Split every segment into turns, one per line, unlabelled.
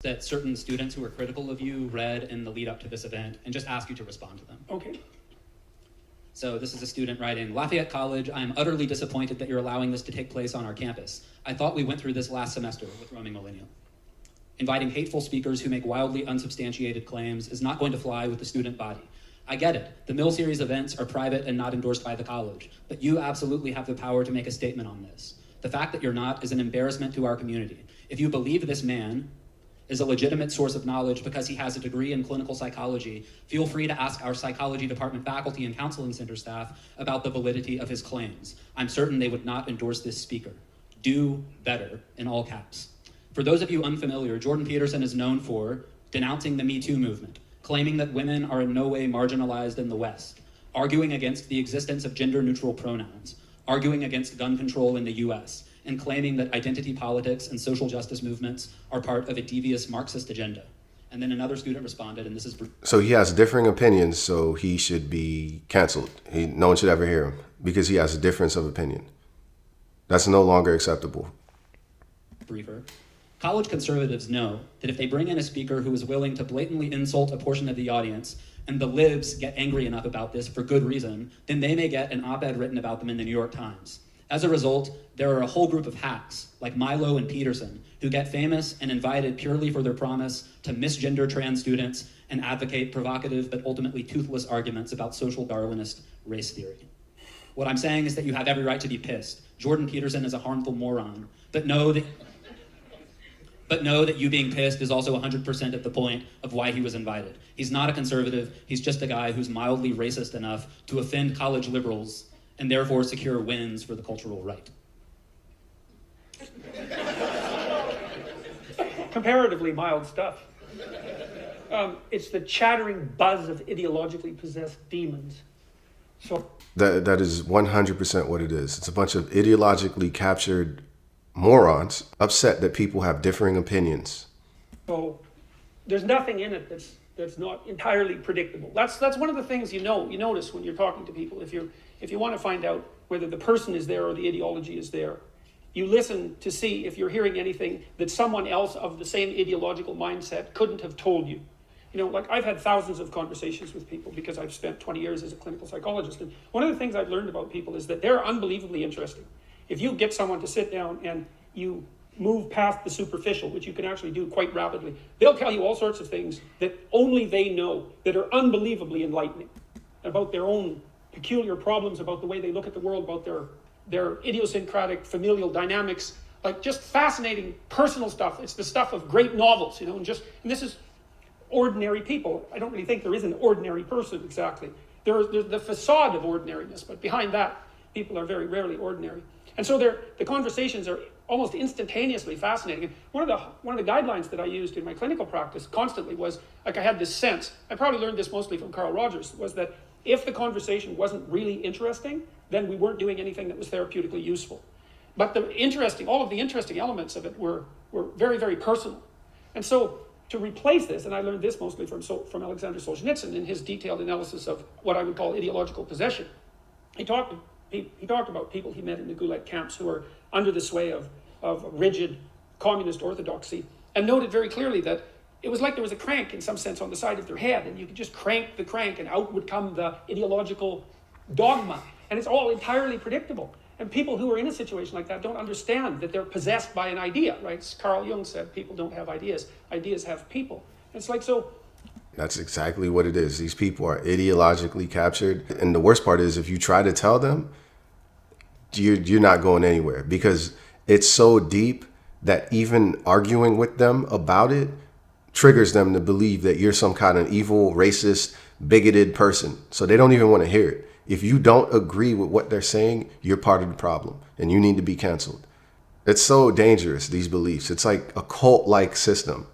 that certain students who are critical of you read in the lead up to this event and just ask you to respond to them.
Okay.
So this is a student writing, Lafayette College, I am utterly disappointed that you're allowing this to take place on our campus. I thought we went through this last semester with Roaming Millennial. Inviting hateful speakers who make wildly unsubstantiated claims is not going to fly with the student body. I get it. The Mill Series events are private and not endorsed by the college, but you absolutely have the power to make a statement on this. The fact that you're not is an embarrassment to our community. If you believe this man is a legitimate source of knowledge because he has a degree in clinical psychology, feel free to ask our psychology department faculty and counseling center staff about the validity of his claims. I'm certain they would not endorse this speaker. Do better, in all caps. For those of you unfamiliar, Jordan Peterson is known for denouncing the Me Too movement, claiming that women are in no way marginalized in the West, arguing against the existence of gender-neutral pronouns, arguing against gun control in the US, and claiming that identity politics and social justice movements are part of a devious Marxist agenda. And then another student responded, and this is...
So he has differing opinions, so he should be canceled. No one should ever hear him because he has a difference of opinion. That's no longer acceptable.
Briefer. College conservatives know that if they bring in a speaker who is willing to blatantly insult a portion of the audience, and the libs get angry enough about this for good reason, then they may get an op-ed written about them in the New York Times. As a result, there are a whole group of hacks, like Milo and Peterson, who get famous and invited purely for their promise to misgender trans students and advocate provocative but ultimately toothless arguments about social Darwinist race theory. What I'm saying is that you have every right to be pissed. Jordan Peterson is a harmful moron, but know that you being pissed is also 100% at the point of why he was invited. He's not a conservative, he's just a guy who's mildly racist enough to offend college liberals and therefore secure wins for the cultural right.
Comparatively mild stuff. It's the chattering buzz of ideologically possessed demons. So
that is 100% what it is. It's a bunch of ideologically captured morons upset that people have differing opinions.
So there's nothing in it that's not entirely predictable. That's one of the things you notice when you're talking to people. If you want to find out whether the person is there or the ideology is there, you listen to see if you're hearing anything that someone else of the same ideological mindset couldn't have told you. You know, like I've had thousands of conversations with people because I've spent 20 years as a clinical psychologist. And one of the things I've learned about people is that they're unbelievably interesting. If you get someone to sit down and you move past the superficial, which you can actually do quite rapidly, they'll tell you all sorts of things that only they know that are unbelievably enlightening about their own peculiar problems, about the way they look at the world, about their idiosyncratic familial dynamics, like just fascinating personal stuff. It's the stuff of great novels, you know, and this is ordinary people. I don't really think there is an ordinary person exactly. There's the facade of ordinariness, but behind that, people are very rarely ordinary. And so the conversations are almost instantaneously fascinating. And one of the guidelines that I used in my clinical practice constantly was, like, I had this sense, I probably learned this mostly from Carl Rogers, was that if the conversation wasn't really interesting, then we weren't doing anything that was therapeutically useful. But all of the interesting elements of it were very, very personal. And so to replace this, and I learned this mostly from Alexander Solzhenitsyn in his detailed analysis of what I would call ideological possession, he talked about people he met in the Gulag camps who were under the sway of rigid communist orthodoxy, and noted very clearly that it was like there was a crank in some sense on the side of their head, and you could just crank the crank and out would come the ideological dogma. And it's all entirely predictable. And people who are in a situation like that don't understand that they're possessed by an idea, right? As Carl Jung said, people don't have ideas. Ideas have people. And it's like, so...
That's exactly what it is. These people are ideologically captured. And the worst part is if you try to tell them, you're not going anywhere because it's so deep that even arguing with them about it triggers them to believe that you're some kind of evil, racist, bigoted person. So they don't even want to hear it. If you don't agree with what they're saying, you're part of the problem and you need to be canceled. It's so dangerous, these beliefs. It's like a cult-like system.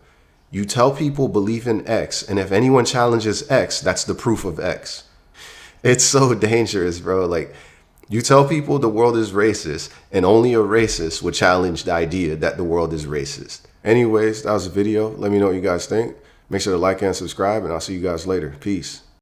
You tell people believe in X, and if anyone challenges X, that's the proof of X. It's so dangerous, bro. Like, you tell people the world is racist, and only a racist would challenge the idea that the world is racist. Anyways, that was a video. Let me know what you guys think. Make sure to like and subscribe, and I'll see you guys later. Peace.